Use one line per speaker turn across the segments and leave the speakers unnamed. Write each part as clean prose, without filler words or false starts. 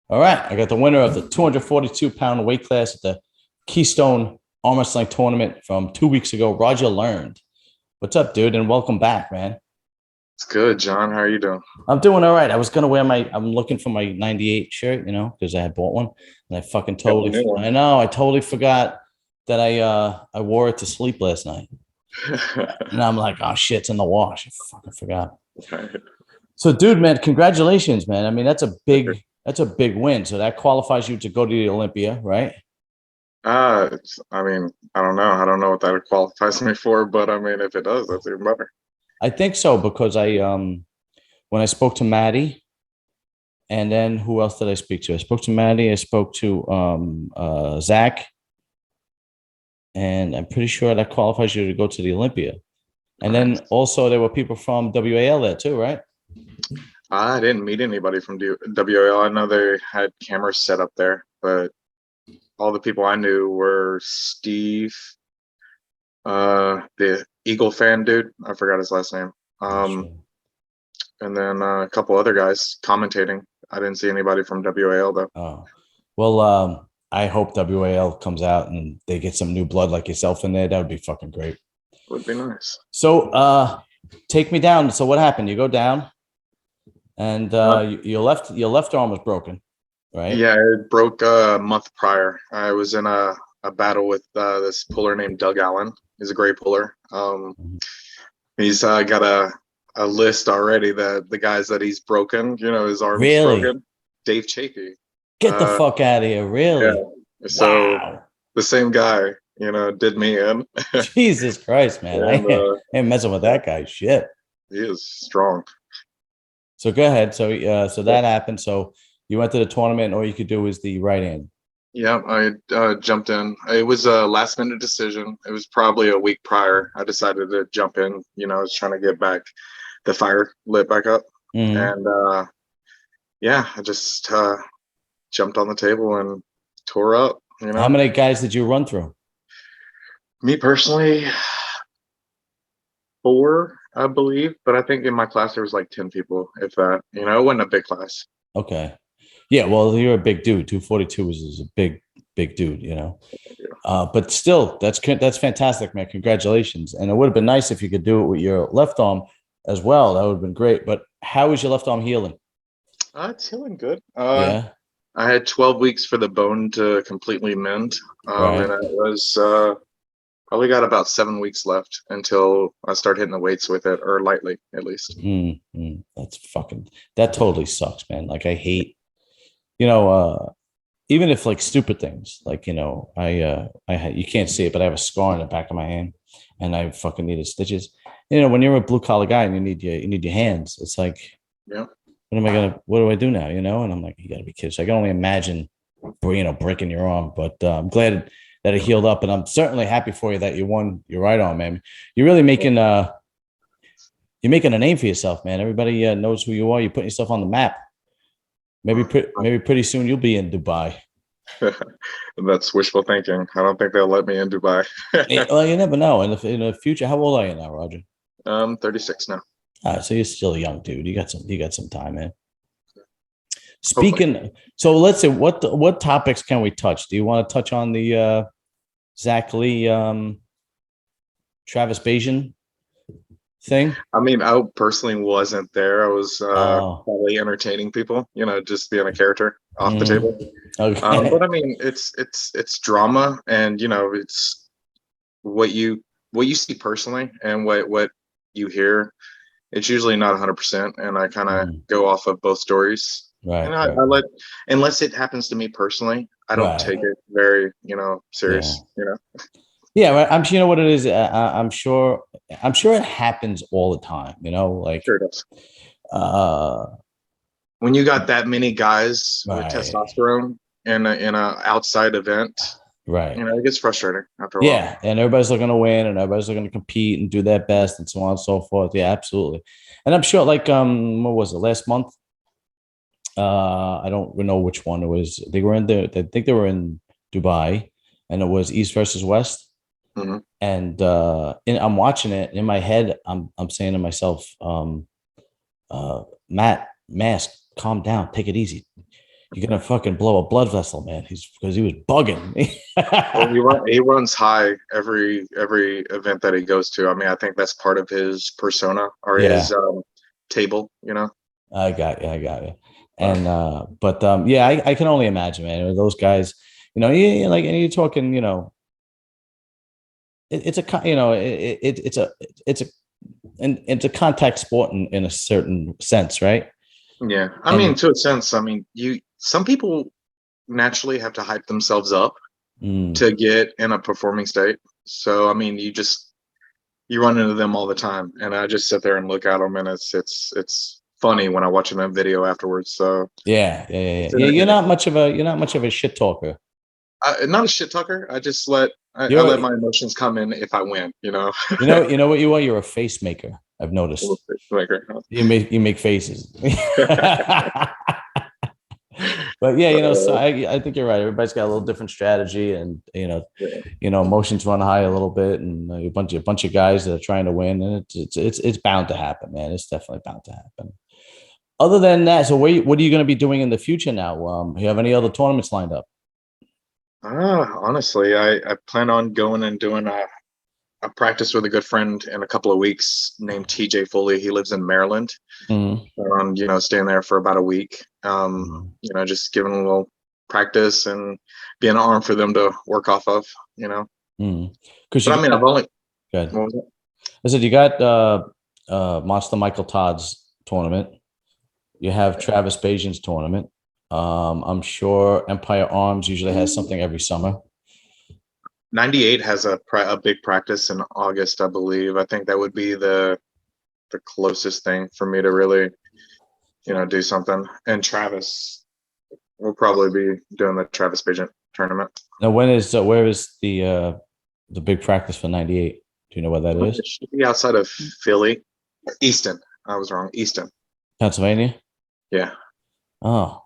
All right, I got the winner of the 242-pound weight class at the Keystone Arm Wrestling Tournament from 2 weeks ago. Roger Learned. What's up, dude? And welcome back, man.
It's good, John. How are you doing?
I'm doing all right. I was gonna wear I'm looking for my '98 shirt, because I had bought one, and I fucking
Got the
totally,
new one.
I know, I totally forgot that I wore it to sleep last night, and I'm like, oh shit, it's in the wash. I fucking forgot. So, dude, man, congratulations, man. I mean, that's a big win. So that qualifies you to go to the Olympia, right?
I don't know. I don't know what that qualifies me for, but I mean, if it does, that's even better.
I think so because when I spoke to Maddie, and then who else did I speak to? I spoke to Maddie. I spoke to Zach, and I'm pretty sure that qualifies you to go to the Olympia. And then
Nice.
also there were people from WAL there too, right?
I didn't meet anybody from WAL. I know they had cameras set up there, but all the people I knew were Steve, the Eagle fan dude. I forgot his last name.
Oh, sure.
And then a couple other guys commentating. I didn't see anybody from WAL though.
Oh, well, I hope WAL comes out and they get some new blood like yourself in there. That would be fucking great.
Would be nice.
So, take me down. So, what happened? You go down, and your left arm was broken, right?
Yeah, it broke a month prior. I was in a battle with this puller named Doug Allen. He's a great puller.
Mhm.
He's got a list already that the guys that he's broken, his arm's
Really?
broken. Dave Chapey.
Get the
Uh,
fuck out of here!
yeah.
Really?
So
Wow.
the same guy, did me in,
Jesus Christ, man! I
and
ain't messing with that guy. Shit.
he is strong.
So go ahead. So that happened. So you went to the tournament, and all you could do was the right hand.
Yeah, I jumped in. It was a last minute decision. It was probably a week prior. I decided to jump in. I was trying to get back the fire lit back up.
Mhm.
And yeah, I just jumped on the table and tore up.
How many guys did you run through?
Me personally, four, I believe, but I think in my class there was like 10 people, if that. It wasn't a big class.
Okay. Yeah, well, you're a big dude. 242 is a big dude. But still, that's fantastic, man. Congratulations. And it would have been nice if you could do it with your left arm as well. That would have been great. But how is your left arm healing?
It's healing good.
Yeah,
I had 12 weeks for the bone to completely mend,
right.
and I was probably got about 7 weeks left until I start hitting the weights with it, or lightly at least.
That totally sucks, man. Like I hate, you know, even if like stupid things, like, you can't see it, but I have a scar in the back of my hand and I fucking needed stitches. When you're a blue collar guy and you need your hands, it's like,
Yeah.
what do I do now? And I'm like, you gotta be kidding. So I can only imagine, breaking your arm, but I'm glad that it healed up. And I'm certainly happy for you that you won your right arm, man. You're really making a name for yourself, man. Everybody knows who you are. You're putting yourself on the map. Maybe pretty soon you'll be in Dubai.
That's wishful thinking. I don't think they'll let me in Dubai.
Well, you never know. In the future, how old are you now, Roger?
I'm 36 now.
So you're still a young dude. You got some time, man.
Hopefully.
So let's say what topics can we touch? Do you want to touch on the Zach Lee, Travis Bajan thing?
I mean, I personally wasn't there. I was
Oh,
probably entertaining people, just being a character off the table. But
okay.
I mean, it's drama, and it's what you see personally and what you hear. It's usually not 100%, and I kind of
Mhm.
go off of both stories. And
Right,
I
right,
let, unless it happens to me personally, I don't
right.
take it very,
Yeah.
serious.
Yeah, right. You know what it is. I'm sure it happens all the time. Like,
Sure it does.
uh,
When you got that many guys with
right,
testosterone in a outside event,
right.
it gets frustrating after a while.
Yeah, and everybody's looking to win, and everybody's looking to compete and do their best, and so on and so forth. Yeah, absolutely. And I'm sure, like, what was it last month? I don't know which one it was. They were in the. I think they were in Dubai, and it was East versus West.
Hmm.
And I'm watching it in my head. I'm saying to myself, Matt, Mask, calm down, take it easy. you're gonna fucking blow a blood vessel, man. Because he was bugging me.
Well, he runs high every event that he goes to. I mean, I think that's part of his persona or
Yeah,
his table. You know.
I got you. I got you.
Uh,
And but yeah, I can only imagine, man. Those guys, like, and you're talking, it's it's a contact sport in a certain sense, right?
yeah, I mean,
And
to a sense, I mean, some people naturally have to hype themselves up
mm,
to get in a performing state. So, I mean, you run into them all the time, and I just sit there and look at them, and it's funny when I watch them in video afterwards. So
yeah.
it's
Yeah, you're
entertaining.
not much of a shit talker.
Not a shit tucker. I just I
You're
let my emotions come in if I win. You know,
you know what you are? You're a face maker. I've noticed.
like,
You make faces. But yeah, so I think you're right. Everybody's got a little different strategy, and
yeah.
emotions run high a little bit, and a bunch of guys that are trying to win, and it's bound to happen, man. It's definitely bound to happen. Other than that, so what are you going to be doing in the future now? You have any other tournaments lined up?
Honestly, I plan on going and doing a practice with a good friend in a couple of weeks named TJ Foley. He lives in Maryland.
Mm-hmm.
Staying there for about a week. Just giving a little practice and being an arm for them to work off of,
Because
But
you
I mean,
got
I've only,
good.
what was it?
I said you got Monster Michael Todd's tournament. You have Travis Bajan's tournament. I'm sure Empire Arms usually has something every summer.
98 has a big practice in August, I believe. I think that would be the closest thing for me to really, do something. And Travis will probably be doing the Travis Pageant tournament.
Now, where is the big practice for '98? Do you know where that is?
It should be outside of Philly. Easton. I was wrong. Easton.
Pennsylvania.
Yeah.
Oh,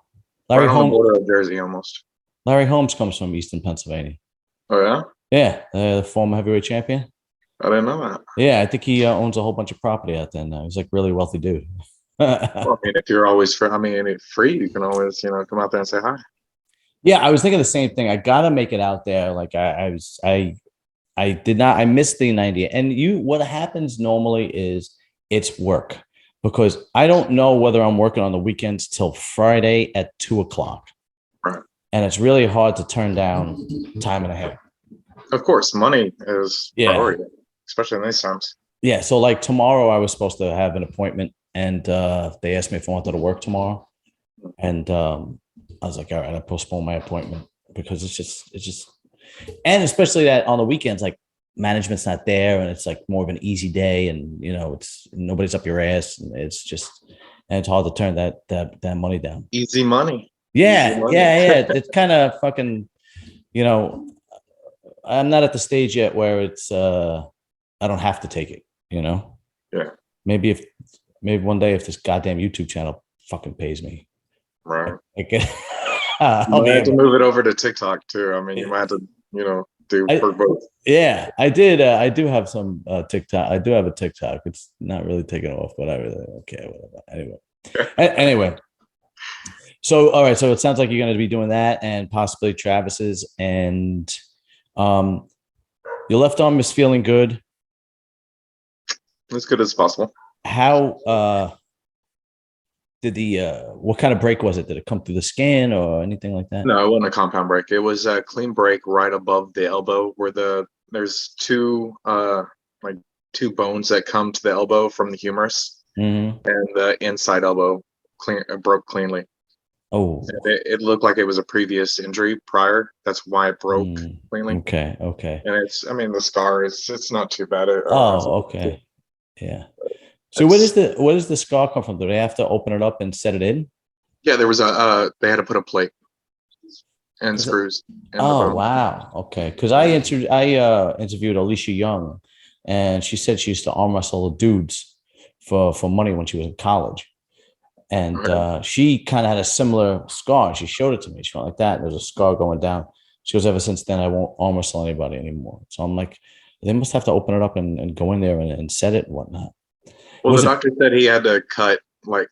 Right on the border of Jersey almost.
Larry Holmes comes from Easton, Pennsylvania.
Oh, yeah?
Yeah, the former heavyweight champion.
I didn't know that.
Yeah, I think he owns a whole bunch of property out there now. He's like really wealthy dude.
Well, I mean, if you're always free, I mean, if free, you can always, come out there and say hi.
Yeah, I was thinking the same thing. I gotta make it out there. Like I did not. I missed the 90. And what happens normally is it's work because I don't know whether I'm working on the weekends till Friday at 2:00,
Right.
and it's really hard to turn down time and a half.
Of course, money is
Yeah,
priority, especially in these times.
yeah. So like tomorrow, I was supposed to have an appointment, and they asked me if I wanted to work tomorrow, and I was like, all right, I postponed my appointment because it's just, and especially that on the weekends, like management's not there, and it's like more of an easy day, and it's nobody's up your ass, and it's hard to turn that money down.
Easy money. Easy
Yeah,
money.
yeah. It's kind of fucking, you know, I'm not at the stage yet where it's I don't have to take it.
Yeah.
Maybe one day if this goddamn YouTube channel fucking pays me,
Right.
I get
You
I'll
might
be
have to
able.
move it over to TikTok too. I mean, you might have to, do for
I
both.
Yeah, I did. I do have some TikTok. I do have a TikTok. It's not really taking off, but I really don't care. Whatever. Anyway, anyway. So all right. So it sounds like you're going to be doing that, and possibly Travis's, and um, your left arm is feeling good.
As good as possible.
How did what kind of break was it? Did it come through the skin or anything like that?
No, it wasn't a compound break. It was a clean break right above the elbow where there's like two bones that come to the elbow from the humerus,
Mm-hmm.
and the inside elbow broke cleanly.
Oh,
It looked like it was a previous injury prior. That's why it broke cleanly.
okay, okay.
And I mean, the scar is, it's not too bad.
Oh, okay, yeah. So where does the scar come from? Do they have to open it up and set it in?
Yeah, there was they had to put a plate and screws in the
Oh
bone.
wow, okay. Because I interviewed Alicia Young, and she said she used to arm wrestle the dudes for money when she was in college, and she kind of had a similar scar. She showed it to me. She went like that. There's a scar going down. She goes, ever since then, I won't arm wrestle anybody anymore. So I'm like, they must have to open it up and go in there and set it and whatnot.
Well, the doctor said he had to cut like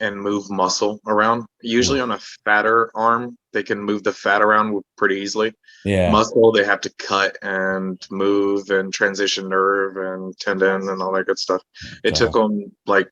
and move muscle around. Usually on a fatter arm, they can move the fat around pretty easily.
Yeah.
Muscle, they have to cut and move and transition nerve and tendon and all that good stuff. It took
God.
them like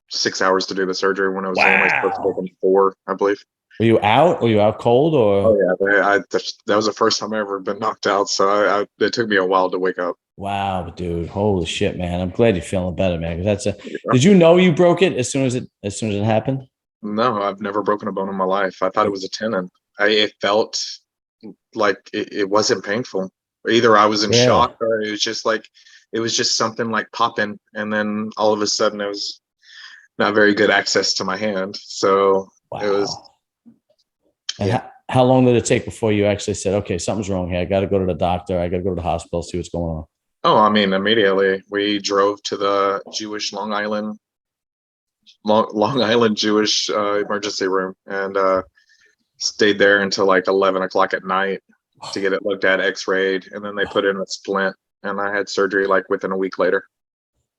6 hours to do the surgery when I was only supposed to take
Wow.
them 4, I believe.
Were you out? Were you out cold
Oh
or?
yeah, that was the first time I ever been knocked out. So it took me a while to wake up.
Wow, dude. Holy shit, man. I'm glad you're feeling better, man. 'Cause that's a,
Yeah.
did you know you broke it as soon as it happened?
No, I've never broken a bone in my life. I thought it was a tendon. It felt like it wasn't painful. Either I was in
Really?
shock or it was just something like popping, and then all of a sudden it was not very good access to my hand. So it was,
Wow. And
yeah.
how long did it take before you actually said, okay, something's wrong here. I got to go to the doctor. I got to go to the hospital, see what's going on.
Oh, I mean, immediately we drove to the Long Island Jewish emergency room and stayed there until like 11 o'clock at night to get it looked at, X-rayed, and then they put in a splint, and I had surgery like within a week later.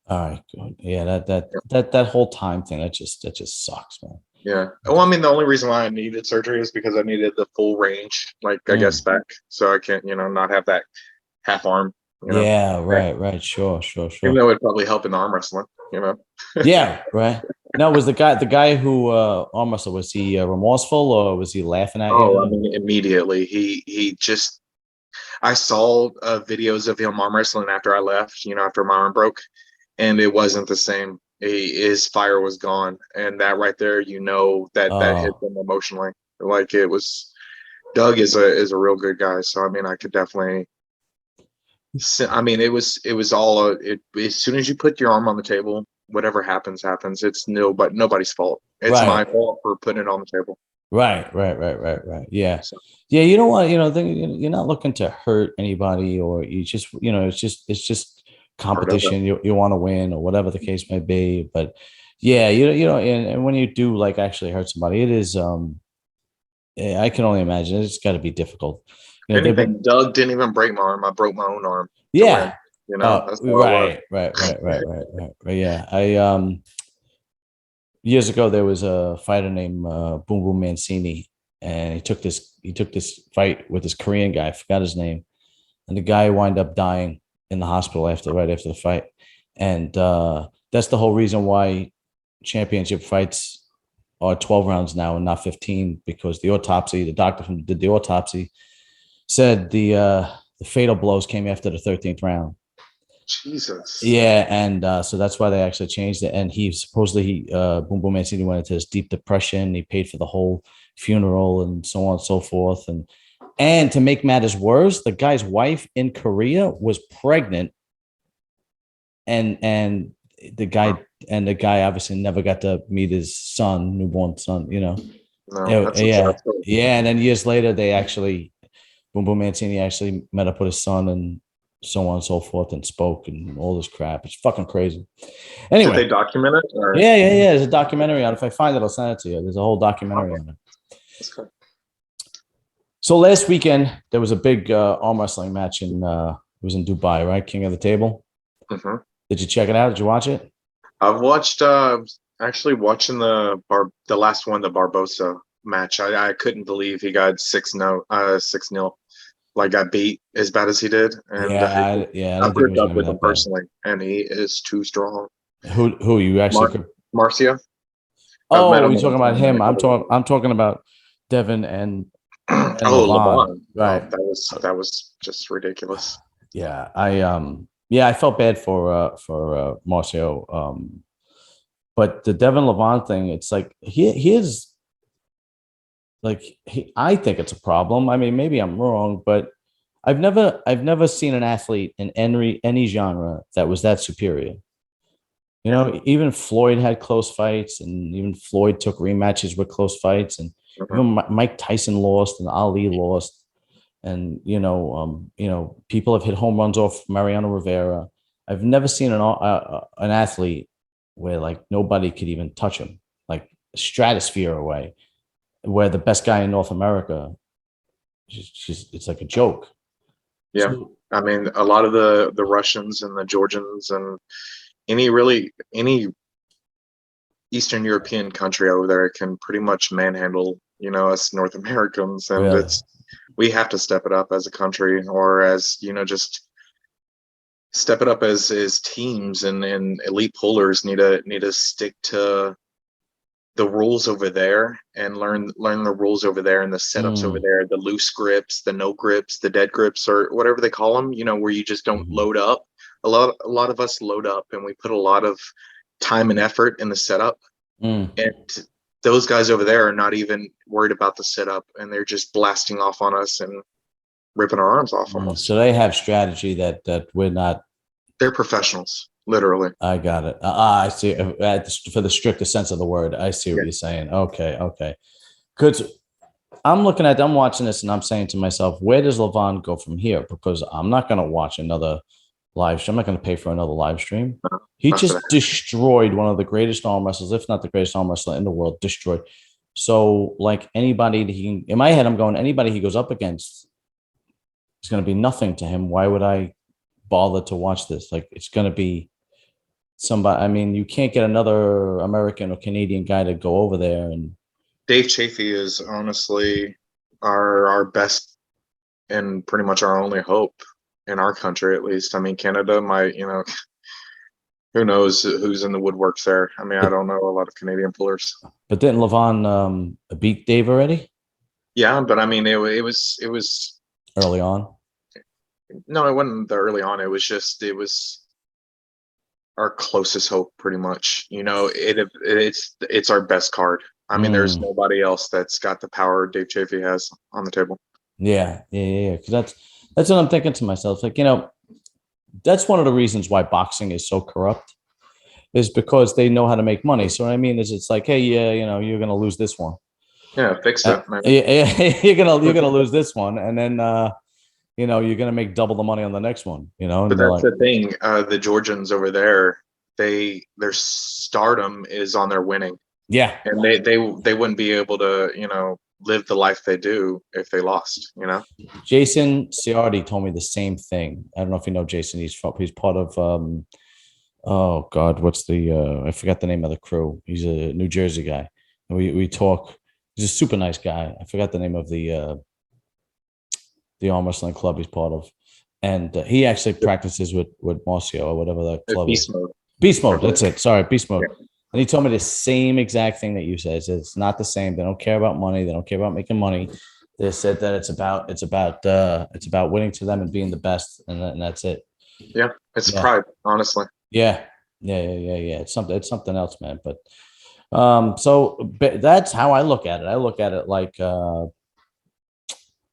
All right, good. Yeah, that whole time thing, that just sucks, man.
Yeah.
That
Well, I
just,
mean, the only reason why I needed surgery is because I needed the full range, like I guess back, so I can't, not have that half arm, you know.
yeah,
Yeah.
right. Sure,
Even
sure.
though it'd probably help in arm wrestling.
Yeah, right. Now, was the guy who arm wrestled, was he remorseful or was he laughing at
Oh, I
you?
mean, immediately he just I saw videos of him arm wrestling after I left, after my arm broke, and it wasn't the same. His fire was gone, and that right there, that hit
Oh,
him emotionally. Like it was. Doug is a real good guy, so I mean, I could definitely. I mean, it was all as soon as you put your arm on the table, whatever happens, happens. It's nobody's fault. It's my
right.
fault for putting it on the table.
Right. Yeah.
So
Yeah. You know what? You're not looking to hurt anybody or you just, it's just
part of it.
competition. You want to win or whatever the case may be. But yeah, and when you do like actually hurt somebody, it is, I can only imagine it's got to be difficult.
If
They've
anything,
been,
Doug didn't even break my arm. I broke my own arm to win.
yeah.
That's all it was.
Right. Yeah. Years ago there was a fighter named Boom Boom Mancini, and he took this fight with this Korean guy. I forgot his name, and the guy wound up dying in the hospital right after the fight. And that's the whole reason why championship fights are 12 rounds now and not 15, because the doctor who did the autopsy said the fatal blows came after the 13th round.
Jesus.
Yeah, and so that's why they actually changed it. And he supposedly Boom Boom Mancini went into this deep depression. He paid for the whole funeral and so on and so forth. And to make matters worse, the guy's wife in Korea was pregnant, and the guy
Wow.
and the guy obviously never got to meet his son, newborn son.
No,
Yeah,
that's a sad
yeah,
story.
yeah. And then years later, they actually Boom Boom Mancini actually met up with his son and so on and so forth and spoke and all this crap. It's fucking crazy.
Did
Anyway,
they document it or?
yeah. There's a documentary on it. If I find it, I'll send it to you. There's a whole documentary
Okay,
on it.
that's good.
So last weekend there was a big arm wrestling match it was in Dubai, right? King of the Table.
Hmm.
Did you check it out? Did you watch it?
I've watched actually watching the last one, the Barbosa match. I couldn't believe he got 6-0, like got beat as bad as he did, and
Yeah. I
I
didn't think it
put
was
up
gonna be
with him
that bad.
personally, and he is too strong.
Who you actually
Mar-
could?
Marcia, I've met
Oh,
him
you're
one
talking about
time in a
him. I'm
couple
talking. I'm talking about Devin and
Oh,
Levon.
LeBron. Oh,
Right.
that was just ridiculous.
Yeah, I felt bad for Marcio. But the Devin Levon thing, it's like he is like I think it's a problem. I mean, maybe I'm wrong, but I've never seen an athlete in any genre that was that superior.
Yeah.
Even Floyd had close fights, and even Floyd took rematches with close fights, and
Mhm.
even Mike Tyson lost, and Ali lost, and people have hit home runs off Mariano Rivera. I've never seen an athlete where like nobody could even touch him, like stratosphere away, where the best guy in North America, it's like a joke.
Yeah.
So
I mean, a lot of the Russians and the Georgians and any Eastern European country over there can pretty much manhandle, us North Americans, and
Really?
we have to step it up as a country, or as just step it up as teams, and elite pullers need to stick to the rules over there and learn the rules over there and the setups over
Mm.
there, the loose grips, the no grips, the dead grips, or whatever they call them, where you just don't
Mhm.
load up. A lot of us load up, and we put a lot of time and effort in the setup,
Mm.
and those guys over there are not even worried about the setup, and they're just blasting off on us and ripping our arms off
Mm.
almost.
So they have strategy that we're not.
They're professionals, literally.
I got it. I see. For the strictest sense of the word, I see what
Yeah.
you're saying. Okay, okay. Because I'm watching this, and I'm saying to myself, where does Levon go from here? Because I'm not going to watch another live stream. I'm not going to pay for another live stream. He
Not for that.
just destroyed one of the greatest arm wrestlers, if not the greatest arm wrestler in the world. Destroyed. So, like anybody that in my head, I'm going, anybody he goes up against is going to be nothing to him. Why would I bother to watch this? Like, it's going to be somebody. I mean, you can't get another American or Canadian guy to go over there and.
Dave Chafee is honestly our best and pretty much our only hope in our country, at least. I mean, Canada might, who knows who's in the woodworks there. I mean, I
But
don't know a lot of Canadian pullers.
but didn't Levon beat Dave already
Yeah, but I mean, it was
early on?
no, it wasn't the early on. It was our closest hope, pretty much. It's our best card. I mean, there's
Mm.
nobody else that's got the power Dave Chafee has on the table.
Yeah, yeah, yeah. Because that's what I'm thinking to myself. Like, that's one of the reasons why boxing is so corrupt is because they know how to make money. So what I mean is, it's like, hey, yeah, you're gonna lose this one.
Yeah, fix it, man.
Yeah, yeah, you're gonna lose this one, and then you're gonna make double the money on the next one.
But
And they're
that's
like,
the thing. The Georgians over there, their stardom is on their winning,
yeah.
and they wouldn't be able to live the life they do if they lost.
Jason Ciardi told me the same thing. I don't know if you know Jason. He's part of oh God, what's the I forgot the name of the crew. He's a New Jersey guy. And we talk. He's a super nice guy. I forgot the name of the arm wrestling club he's part of, and he actually practices with Marcio or whatever that club is.
Beast mode,
Beast
I
mode.
believe.
That's it. Sorry, beast mode.
Yeah.
And he told me the same exact thing that you said. He said it's not the same. They don't care about money. They don't care about making money. They said that it's about winning to them and being the best, and that's it.
Yeah, it's
Yeah,
pride, honestly.
yeah, yeah, yeah, yeah, yeah. It's something else, man. But that's how I look at it. I look at it like, all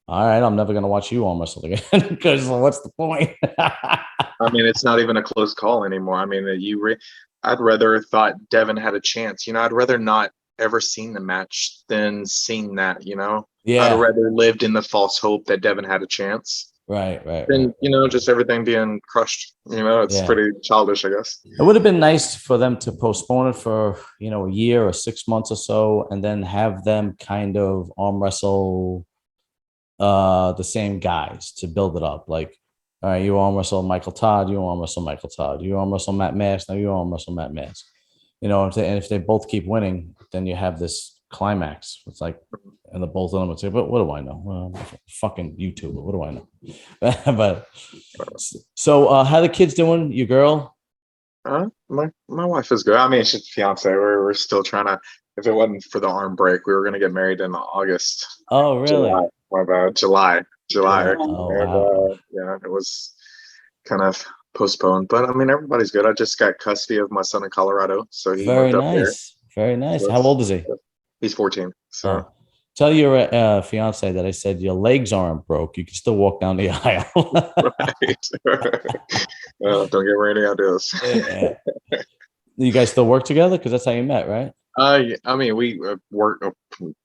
right, I'm never gonna watch you arm wrestle again because what's the point?
I mean, it's not even a close call anymore. I mean, I'd rather thought Devin had a chance. I'd rather not ever seen the match than seen that. I'd
Yeah,
rather lived in the false hope that Devin had a chance
right, right, right,
than just everything being crushed. It's
yeah.
pretty childish, I guess.
It would have been nice for them to postpone it for a year or 6 months or so, and then have them kind of arm wrestle the same guys to build it up. Like, all right, you arm wrestle Michael Todd, you arm wrestle Michael Todd, you arm wrestle Matt Mask, now you arm wrestle Matt Mask. If they both keep winning, then you have this climax. It's like, and the both of them would say, "But what do I know? Well, fucking YouTube. What do I know?" But so, how the kids doing? Your girl?
My wife is good. I mean, she's fiance. We're still trying to. If it wasn't for the arm break, we were gonna get married in August,
Oh, really?
July. My bad, July,
Yeah.
and
Oh, wow.
yeah, it was kind of postponed. But I mean, everybody's good. I just got custody of my son in Colorado, so he
Very
moved up here.
nice. Very nice.
So
How old is he?
he's 14. So
Oh, tell your fiance that I said your legs aren't broke. You can still walk down the aisle.
right. Don't give her any ideas.
Yeah. You guys still work together? Because that's how you met, right?
I mean, we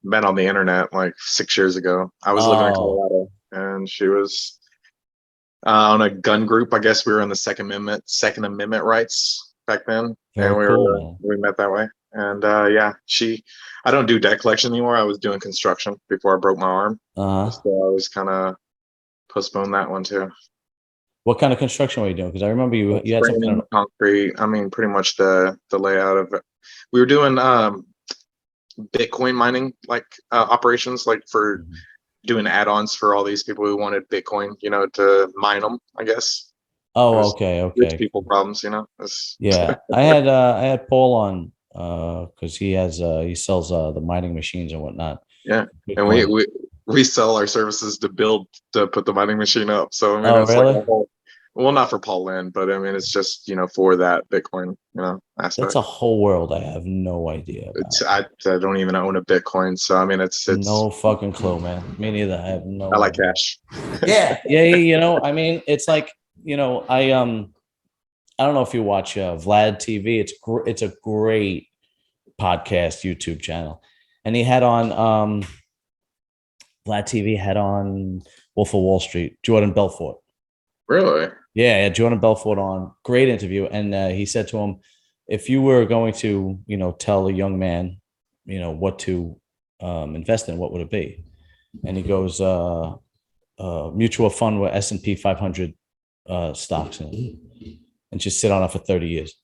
met on the internet like 6 years ago. I was living in
Oh,
Colorado, and she was on a gun group. I guess we were in the Second Amendment rights back then,
very
and
cool, man.
we met that way. And yeah, I don't do debt collection anymore. I was doing construction before I broke my arm,
Uh-huh.
so I was kind of postponed that one too.
What kind of construction were you doing? Because I remember you had something.
Framing concrete. I mean, pretty much the layout of we were doing Bitcoin mining like operations, like for doing add-ons for all these people who wanted Bitcoin, to mine them, I guess. It
Oh,
was
okay,
rich
okay.
people problems,
Yeah, I had Paul on because he sells the mining machines and whatnot.
Yeah, and we,
Bitcoin.
we we sell our services to put the mining machine up. So I mean,
Oh,
it's like
really?
a whole, well, not for Paul Lynn, but I mean, it's just for that Bitcoin
That's
aspect.
a whole world I have no idea about.
I don't even own a Bitcoin, so I mean, it's
No fucking clue, man. Me neither. I have
I
no
like
idea.
cash.
Yeah. I mean, it's like I don't know if you watch Vlad TV. It's a great podcast YouTube channel, and he had on Vlad TV had on Wolf of Wall Street, Jordan Belfort.
Really?
Yeah, Jordan Belfort on. Great interview. And he said to him, if you were going to, tell a young man, what to invest in, what would it be? And he goes, mutual fund with S&P 500 stocks in it, and just sit on it for 30 years.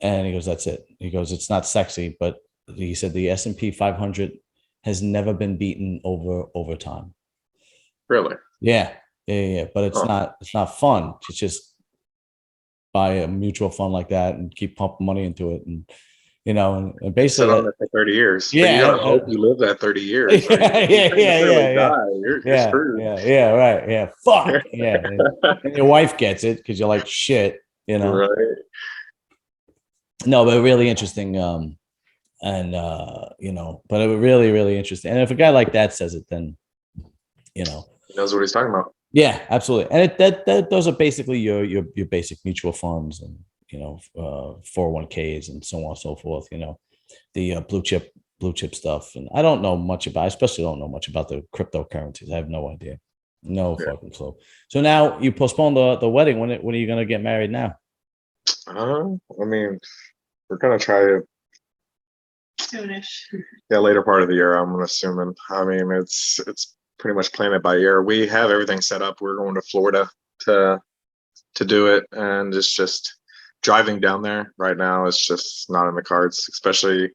And he goes, that's it. He goes, it's not sexy, but he said the S&P 500 has never been beaten over time.
Really?
Yeah. But it's not fun to just buy a mutual fund like that and keep pumping money into it. And, and basically
Sit on it for 30 years, but you
yeah.
gotta hope you live that 30 years. I mean, if you prematurely die, you're screwed.
Yeah, right. Yeah. Fuck. Yeah. And your wife gets it because you're like shit,
Right.
No, but really interesting. And but it was really, really interesting. And if a guy like that says it, then
He knows what he's talking about.
yeah, absolutely. And those are basically your basic mutual funds and 401ks and so on and so forth. The blue chip stuff. And I don't know much about. I especially don't know much about the cryptocurrencies. I have no idea, no fucking clue. So now you postpone the wedding. When are you gonna get married now?
I mean, we're gonna try to
soonish.
later part of the year. I'm assuming. I mean, it's pretty much playing it by ear. We have everything set up. We're going to Florida to do it, and it's just driving down there right now. It's just not in the cards, especially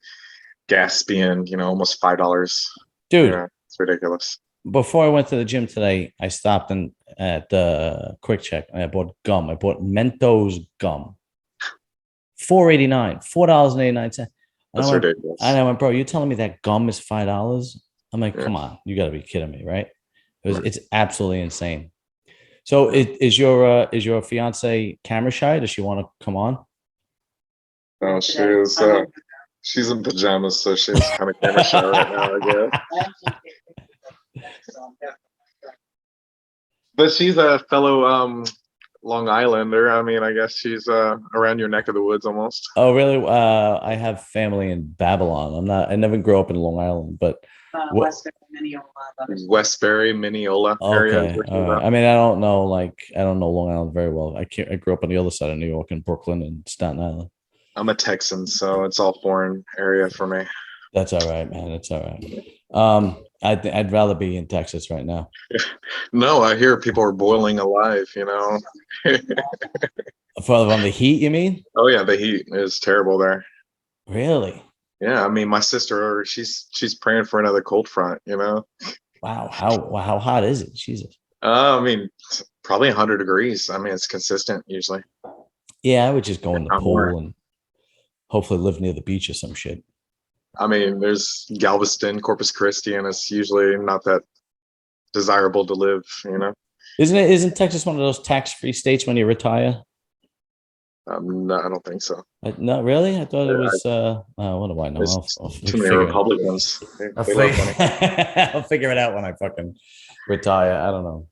gas being almost $5.
Dude,
Yeah, it's ridiculous.
before I went to the gym today, I stopped at the Quick Check and I bought gum. I bought Mentos gum. $4.89.
That's ridiculous.
I went, bro, you telling me that gum is $5? I'm like, come on, you got to be kidding me, right? It's absolutely insane. So, is your fiance camera shy? Does she want to come on?
No, she's in pajamas, so she's kind of camera shy right now, I guess. But she's a fellow Long Islander. I mean, I guess she's around your neck of the woods almost.
Oh, really? I have family in Babylon. I never grew up in Long Island, but
Westbury, Mineola area.
okay. I mean, I don't know Long Island very well. I grew up on the other side of New York in Brooklyn and Staten Island.
I'm a Texan, so it's all foreign area for me.
That's all right, man. It's all right. I'd rather be in Texas right now.
No, I hear people are boiling alive,
From the heat, you mean?
Oh yeah, the heat is terrible there.
Really?
Yeah, I mean, my sister, she's praying for another cold front,
Wow. How hot is it? Jesus.
I mean, probably 100 degrees. I mean, it's consistent usually.
Yeah, I would just go in the
Not
pool
more.
and hopefully live near the beach or some shit.
I mean, there's Galveston, Corpus Christi, and it's usually not that desirable to live,
Isn't Texas one of those tax-free states when you retire?
No, I don't think so.
Not really. I thought it was. What do I know?
There's
I'll
too many
figure it.
Republicans. They love money.
I'll figure it out when I fucking retire. I don't know.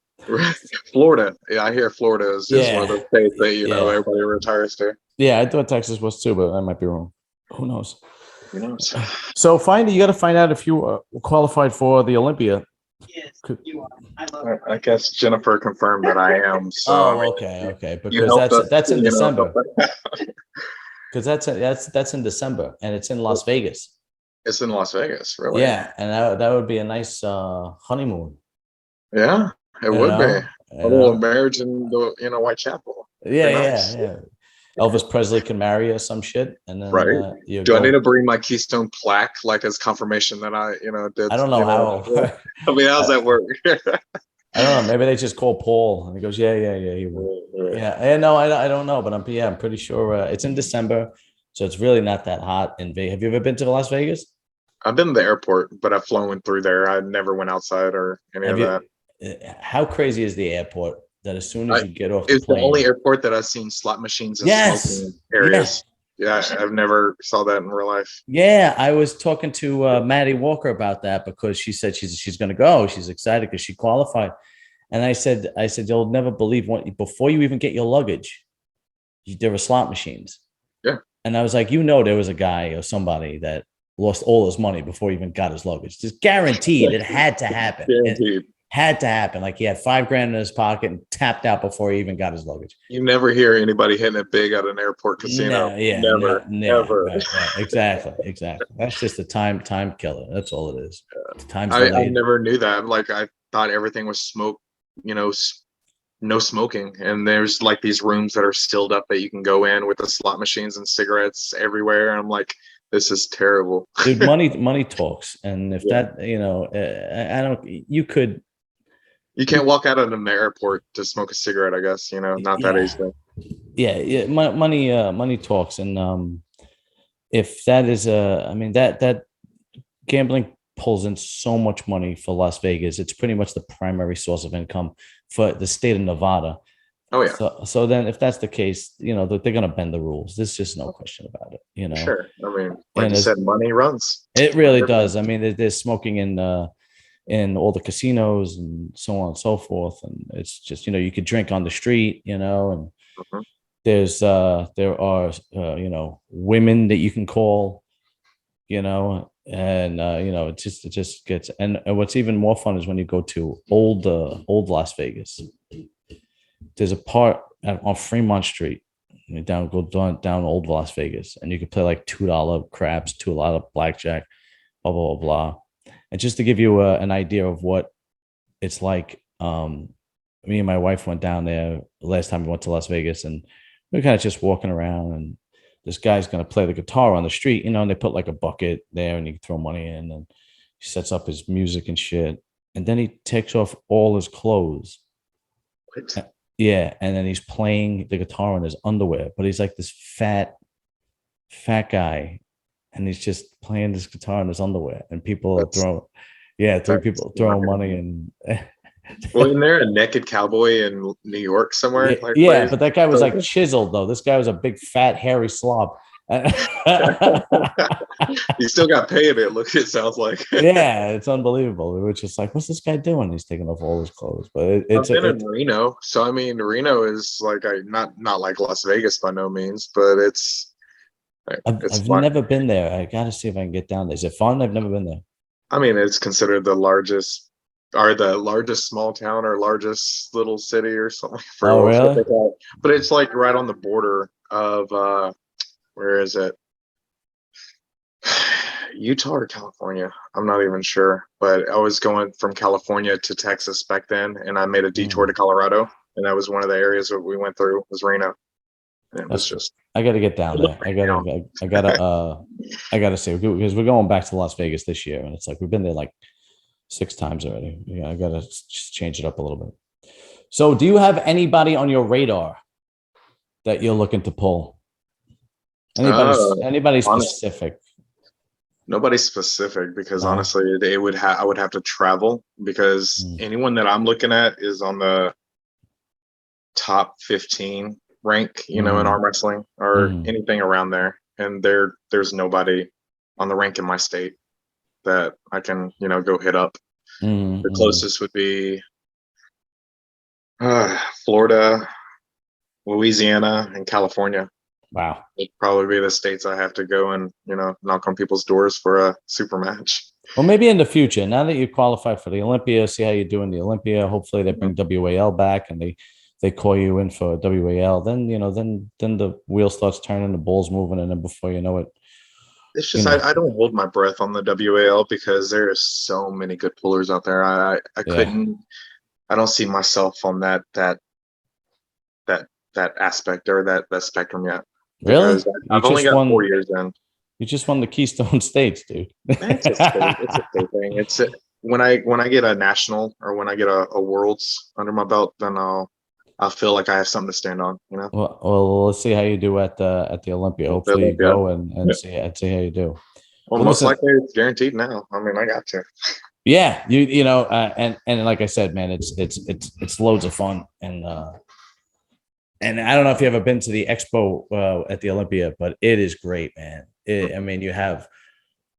Florida. Yeah, I hear Florida is one of those states that everybody retires to.
Yeah, I thought Texas was too, but I might be wrong. Who knows?
Who knows?
So you got to find out if you qualified for the Olympia.
Yes, you are.
I guess Jennifer confirmed that I am. So
okay. Because that's in December. Because that's in December, and it's in Las Vegas.
It's in Las Vegas, really.
Yeah, and that would be a nice honeymoon.
Yeah, it would be a little marriage in the Whitechapel.
Yeah. Elvis Presley can marry you, some shit, and then
Right.
you
Do I need
go.
to bring my Keystone plaque like as confirmation that I, did?
I don't know how.
I mean, how's that work?
I don't know. Maybe they just call Paul and he goes, yeah. He would. Yeah. And no, I don't know, but I'm pretty sure it's in December. So it's really not that hot in Vegas. Have you ever been to Las Vegas?
I've been to the airport, but I've flown through there. I never went outside or any
Have
of that.
how crazy is the airport that as soon as
I,
you get off the
it's the only
plane?
airport that I've seen slot machines and
Yes.
smoking
Yeah.
areas. Yeah, I've never saw that in real life.
Yeah. I was talking to Maddie Walker about that because she said she's going to go. She's excited because she qualified. And I said, you'll never believe what before you even get your luggage, there were slot machines.
Yeah.
And I was like, there was a guy or somebody that lost all his money before he even got his luggage. Just guaranteed it had to happen.
Guaranteed.
It had to happen. Like he had $5,000 in his pocket and tapped out before he even got his luggage.
You never hear anybody hitting it big at an airport casino.
No, yeah,
Never, ever.
Right, exactly. That's just a time killer. That's all it is. Time's
I
delayed.
never knew that. Like I thought everything was smoke, no smoking. And there's like these rooms that are sealed up that you can go in with the slot machines and cigarettes everywhere. And I'm like, this is terrible.
Dude, money talks. And if that, I don't,
You can't walk out of an airport to smoke a cigarette, I guess, not that easily.
Yeah. Money talks. And if that is that gambling pulls in so much money for Las Vegas. It's pretty much the primary source of income for the state of Nevada.
Oh yeah.
So then if that's the case, they're going to bend the rules. There's just no question about it,
Sure. I mean, like you said, money runs.
It really does. I mean, there's smoking in all the casinos and so on and so forth. And it's just, you could drink on the street, and
Mhm.
there are women that you can call, and it just gets, and what's even more fun is when you go to old Las Vegas. There's a part on Fremont Street, go down old Las Vegas, and you can play like $2 craps, $2 blackjack, blah blah blah blah. And just to give you an idea of what it's like, me and my wife went down there last time we went to Las Vegas, and we were kind of just walking around, and this guy's going to play the guitar on the street, and they put like a bucket there and you can throw money in, and he sets up his music and shit. And then he takes off all his clothes.
What?
Yeah. And then he's playing the guitar in his underwear, but he's like this fat guy. And he's just playing this guitar in his underwear, and people people throwing money and
well, isn't there a naked cowboy in New York somewhere?
But that guy was like chiseled though. This guy was a big fat hairy slob.
You still got paid it sounds like.
Yeah, it's unbelievable. We were just like, what's this guy doing? He's taking off all his clothes. But
I've been in Reno, so I mean, Reno is like not like Las Vegas by no means, but
I've never been there. I gotta see if I can get down there. Is it fun? I've never been there.
I mean, it's considered the largest small town or largest little city or something.
Oh, really?
But it's like right on the border of where is it? Utah or California? I'm not even sure. But I was going from California to Texas back then, and I made a detour to Colorado, and that was one of the areas that we went through was Reno. And it was just.
I got to get down there. I gotta say, because we're going back to Las Vegas this year, and it's like we've been there like 6 times already. Yeah, I gotta just change it up a little bit. So, do you have anybody on your radar that you're looking to pull? Anybody specific?
Nobody specific, because honestly, I would have to travel, because anyone that I'm looking at is on the top 15 rank, in arm wrestling or anything around there. And there's nobody on the rank in my state that I can, go hit up. The closest would be Florida, Louisiana, and California.
Wow.
It'd probably be the states I have to go and, knock on people's doors for a super match.
Well, maybe in the future, now that you qualify for the Olympia, see how you do in the Olympia. Hopefully they bring WAL back and they call you in for WAL. Then, then the wheel starts turning, the ball's moving, and then before you know it.
It's just, I don't hold my breath on the WAL, because there are so many good pullers out there. I don't see myself on that aspect or that spectrum yet.
Really?
because I've only got 4 years in.
You just won the Keystone States, dude.
It's a state, it's a state thing. It's when I get a national or when I get a worlds under my belt, then I'll feel like I have something to stand on. You know.
Well, let's see how you do at the Olympia. Hopefully, you
Olympia.
go and
Yeah.
see how you do.
Well,
Well,
most
listen,
likely it's guaranteed now. I mean, I got to.
yeah, you know, and like I said, man, it's loads of fun, and I don't know if you ever been to the expo at the Olympia, but it is great, man. I mean, you have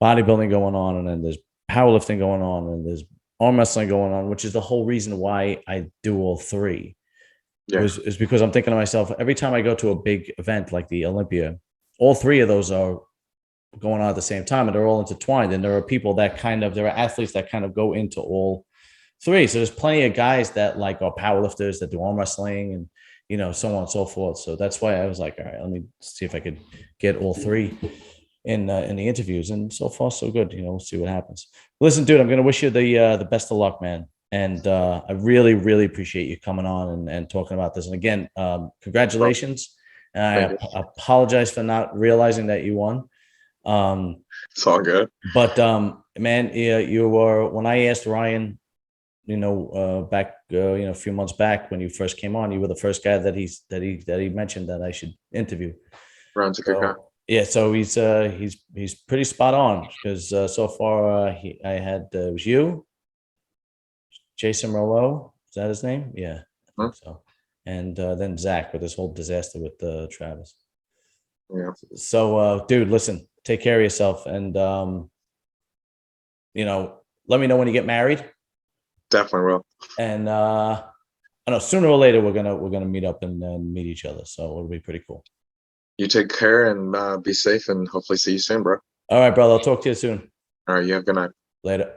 bodybuilding going on, and then there's powerlifting going on, and there's arm wrestling going on, which is the whole reason why I do all three.
Yeah.
Is because I'm thinking to myself, every time I go to a big event like the Olympia, all three of those are going on at the same time, and they're all intertwined. And there are people that there are athletes that kind of go into all three. So there's plenty of guys that like are powerlifters that do arm wrestling and, you know, so on and so forth. So that's why I was like, all right, let me see if I could get all three in the interviews. And so far, so good. You know, we'll see what happens. Listen, dude, I'm going to wish you the best of luck, man. And I really, really appreciate you coming on and talking about this. And again, congratulations. And I apologize for not realizing that you won.
It's all good.
But man, yeah, you were, when I asked Ryan, you know, back a few months back when you first came on, you were the first guy that he mentioned that I should interview.
Ron's a good guy.
Yeah, so he's pretty spot on because so far it was you, Jason Rollo, is that his name? Yeah, I think so. And then Zach with this whole disaster with Travis.
Yeah.
So, dude, listen, take care of yourself, and you know, let me know when you get married.
Definitely will.
And I know sooner or later we're gonna meet up and meet each other. So it'll be pretty cool.
You take care and be safe, and hopefully see you soon, bro.
All right, brother. I'll talk to you soon.
All right. You have a good night.
Later.